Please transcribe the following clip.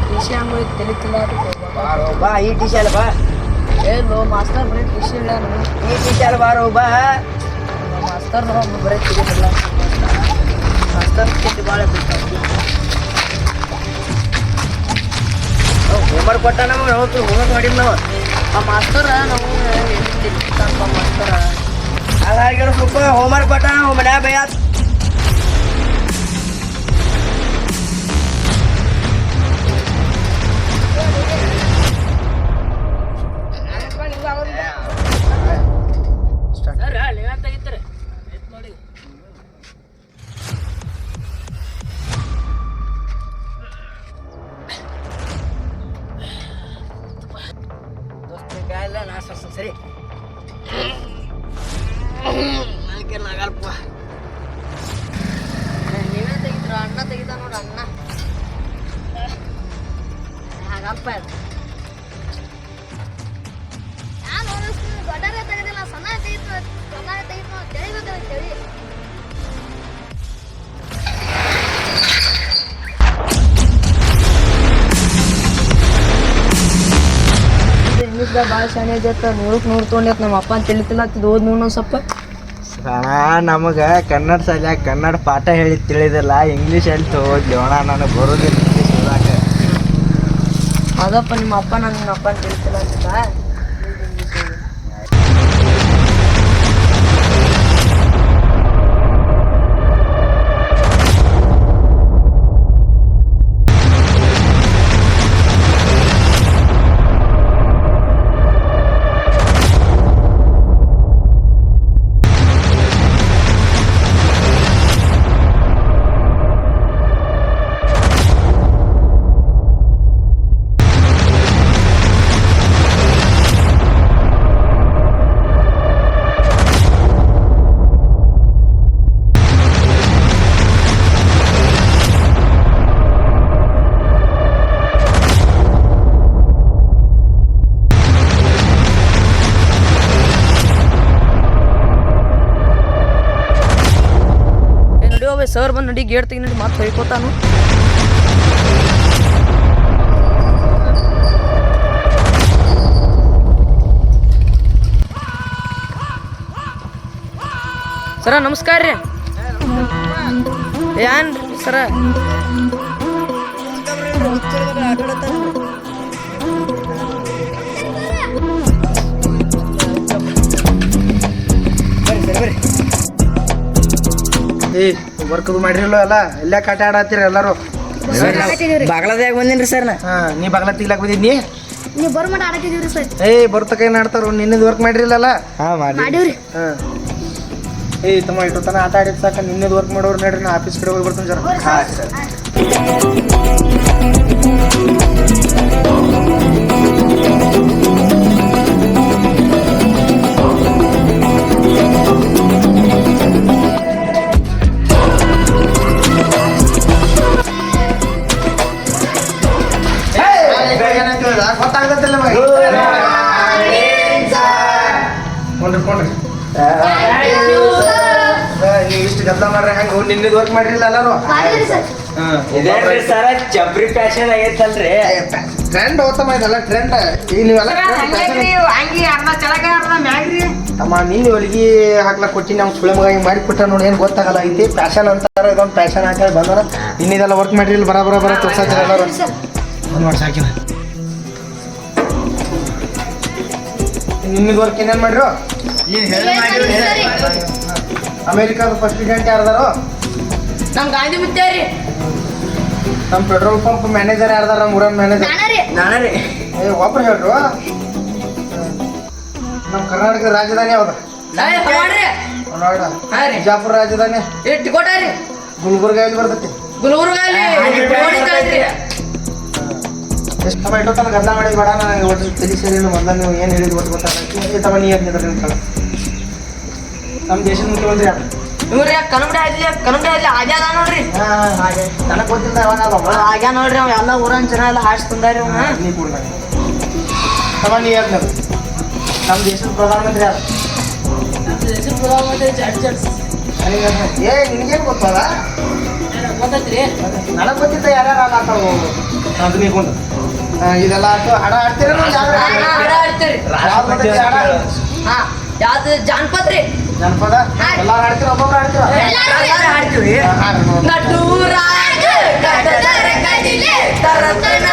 T C ಹಂಗೆ ತಿಳಿತಿಲ್ಲ ಬಾರೋ ಬಾ ಈ ಟಿ ಸಿ ಅಲ್ಲ ಬಾ ಹೇಳು ಮಾಸ್ತರ್ ಬರೀ ಟಿ ಸಿ ಇಲ್ಲ ಈ ಟಿ ಸಿ ಅಲ್ಲ ಬಾರೋ ಬಾ ಮಾಸ್ತರ್ ಬರೀ ತಿಳಿದಿಲ್ಲ ಮಾಸ್ತರ್ ತಿಂದು ಭಾಳ ಹೋಮ್ವರ್ಕ್ ಕೊಟ್ಟ ನಮಗೆ ಹೋಮ್ವರ್ಕ್ ಮಾಡಿದ್ ನಾವು ಆ ಮಾಸ್ತರ ನಾವು ತಿಳಿತಪ್ಪ ಮಾಸ್ತರ ಹಾಗಾಗಿ ಸ್ವಲ್ಪ ಹೋಮ್ವರ್ಕ್ ಕೊಟ್ಟ ನಾವು ಮನ್ಯಾಗ ಭಯ ಸರಿ ಆಗಲ್ಪ ನೀವೇ ತೆಗಿದ್ರು ಅಣ್ಣ ತೆಗಿತ ನೋಡು ಅಣ್ಣ ಹಾಗಪ್ಪ ನಾನು ದೊಡ್ಡರೇ ತೆಗೆದಿಲ್ಲ ಸಣ್ಣ ತೆಗಿತು ತಿಳಿಬೇಕಲ್ಲ ತಿಳಿ ಇಂಗ್ಲೀಷ್ದಾಗ ಭಾಳ ಶಾಣೆ ಐತೆ ನೂರು ತೊಗೊಂಡೈತೆ ನಮ್ಮ ಅಪ್ಪ ಅಂತ ತಿಳಿತಿಲ್ಲ ಓದ್ ನೋಡು ಸ್ವಲ್ಪ ಅಣ್ಣ ನಮಗೆ ಕನ್ನಡ ಶಾಲ್ಯಾಗ ಕನ್ನಡ ಪಾಠ ಹೇಳಿ ತಿಳಿದಿಲ್ಲ ಇಂಗ್ಲೀಷ್ ಎಲ್ಲಿ ಓದ್ಲಿ ಅಣ್ಣ ನನಗೆ ಬರೋದಿಲ್ಲ ಇಂಗ್ಲೀಷ್ ಓದಾಕ ಅದಪ್ಪ ನಿಮ್ಮ ಅಪ್ಪ ನಿಮ್ಮ ಅಪ್ಪ ಅಂತ ತಿಳಿತಿಲ್ಲ ಅಂತ ಸರ್ ಬಂದು ನಡಿ ಗೇಟ್ ತೆಗಿ ನಡಿ ಮತ್ತೆ ಹೊಯ್ಕೋತಾನು ಸರ ನಮಸ್ಕಾರ ರೀ ಏನ್ ಸರ ಬರ್ರಿ ಏ ವರ್ಕ್ ಮಾಡಿರಲ್ಲ ಎಲ್ಲ ಎಲ್ಲ ಕಾಟ ಆಡತ್ತೀರ ಎಲ್ಲರೂ ಬಾಗ್ಲದಾಗ ಬಂದೇನ್ರಿ ಸರ್ ನಾ ನೀ ಬಾಗ್ಲ ತೆಗಿಲಾಕ ಬಂದಿದ್ನಿ ನೀವು ಬರ್ಮಟ ಆಡಕಿದೀವ್ರಿ ಸರ್ ಬರ್ತಕ ಏನು ಆಡ್ತಾರ ನಿನ್ನೆದು ವರ್ಕ್ ಮಾಡಿರಲ್ಲ ಮಾಡಿವ್ರಿ ತಮ್ಮ ಇಟ್ಟು ತನ ಆಟ ಆಡಿದ್ ಸಾಕ ನಿನ್ನೆದು ವರ್ಕ್ ಮಾಡೋರು ನೋಡ್ರಿ ನಾ ಆಫೀಸ್ ಕಡೆ ಹೋಗಿ ಬರ್ತೀನಿ ಸರ್ ಸರ್ ಗೊತ್ತಾಗ್ತಲ್ಲ ನೀವು ಇಷ್ಟು ಗದ್ದಲ ಮಾಡ್ರಿ ಹಂಗ ನಿನ್ನೆದು ವರ್ಕ್ ಮಾಡಿರಲಿಲ್ಲ ಎಲ್ಲರೂ ಜಬ್ರಿ ಫ್ಯಾಷನ್ ಆಗೈತಲ್ರಿ ಟ್ರೆಂಡ್ ಹೋಗ್ತಮ್ಮ ಇದೆಲ್ಲ ಟ್ರೆಂಡ್ ಈಗ ನೀವೆಲ್ಲ ತಮ್ಮ ನೀನು ಹೊಲಿಗೆ ಹಾಕ್ಲಕ್ ಕೊಟ್ಟಿನಿ ನಾವು ಸುಳೆ ಮಗ ಹಿಂಗೆ ಮಾಡಿ ಕೊಟ್ಟ ನೋಡಿ ಏನು ಗೊತ್ತಾಗಲ್ಲ ಐತಿ ಫ್ಯಾಷನ್ ಅಂತಾರ ಇದೊಂದು ಫ್ಯಾಷನ್ ಹಾಕಿ ಬಂದಾರ ಇನ್ನಿದೆಲ್ಲ ವರ್ಕ್ ಮಾಡಿರಲಿಲ್ಲ ಬರ ತೋರ್ಸಾತಿರ ಎಲ್ಲರೂ ಒಂದು ವರ್ಷ ಹಾಕಿನ ನಿಮ್ಮಿದ ವರ್ಕ್ ಏನೇನು ಮಾಡಿರು ಅಮೇರಿಕಾದ ಫಸ್ಟ್ ಪ್ರೆಸಿಡೆಂಟ್ ಯಾರ್ದಾರು ನಮ್ಮ ಗಾಂಧಿ ಮುತ್ಯಾರಿ ನಮ್ಮ ಪೆಟ್ರೋಲ್ ಪಂಪ್ ಮ್ಯಾನೇಜರ್ ಯಾರ್ದಾರ ನಮ್ಮ ಊರನ್ ಮ್ಯಾನೇಜರ್ ನಾನೇ ರೀ ಒಬ್ರು ಹೇಳ್ರು ನಮ್ಮ ಕರ್ನಾಟಕ ರಾಜಧಾನಿ ಯಾವ್ದು ಬಿಜಾಪುರ ರಾಜಧಾನಿ ಗುಲ್ಬರ್ಗ ಎಲ್ಲಿ ಬರ್ತೈತಿ ಎಷ್ಟು ತಮ್ಮ ಇಟ್ಟು ತನಕ ಗದ್ದಲ ಮಾಡಿದ್ ಬೇಡ ನನಗೆ ಒಟ್ಟು ತಲೆ ಸೇರಿ ಮೊದಲ ನೀವು ಏನು ಹೇಳಿದ್ರು ಒಟ್ಟು ಗೊತ್ತಾಗಕ್ಕೆ ತಮ್ಮ ನೀ ಹೇಳ್ತಿದ್ರೆ ನಿಂತ್ಕೊಳ್ಳ ನಮ್ಮ ದೇಶದ ಮುಖ್ಯಮಂತ್ರಿ ಯಾರು ಇವ್ರಿ ಕನ್ನಡ ಆಗ್ಯಾದ ನೋಡ್ರಿ ನನಗೆ ಗೊತ್ತಿಲ್ಲ ಆಗ್ಯಾ ನೋಡ್ರಿ ಅವ ಎಲ್ಲ ಊರನ್ ಜನ ಎಲ್ಲ ಹಾಡ್ಸ್ ತಂದಾರಿ ಅವ ನೀ ಕೂಡ ತಮ್ಮ ನೀ ಹೇಳ್ತಾರೆ ನಮ್ಮ ದೇಶದ ಪ್ರಧಾನಮಂತ್ರಿ ಯಾರು ನಿನಗೇನು ಗೊತ್ತಲ್ಲ ನನಗೆ ಗೊತ್ತಿದ್ದ ಯಾರ್ಯಾರು ಆಡ್ತಾವು ಅದು ನೀಕೊಂಡು ಇದೆಲ್ಲ ಆಯ್ತು ಹಾಡ ಆಡ್ತೀರ ಯಾವ್ದು ಜಾನಪದ ರೀ ಜನಪದ ಎಲ್ಲಾರು ಆಡ್ತೀರ ಒಬ್ಬೊಬ್ರು ಆಡ್ತೀರ ನಟೂರಾಗ ಕಡದರ ಕಡಿಲೆ ತರತನ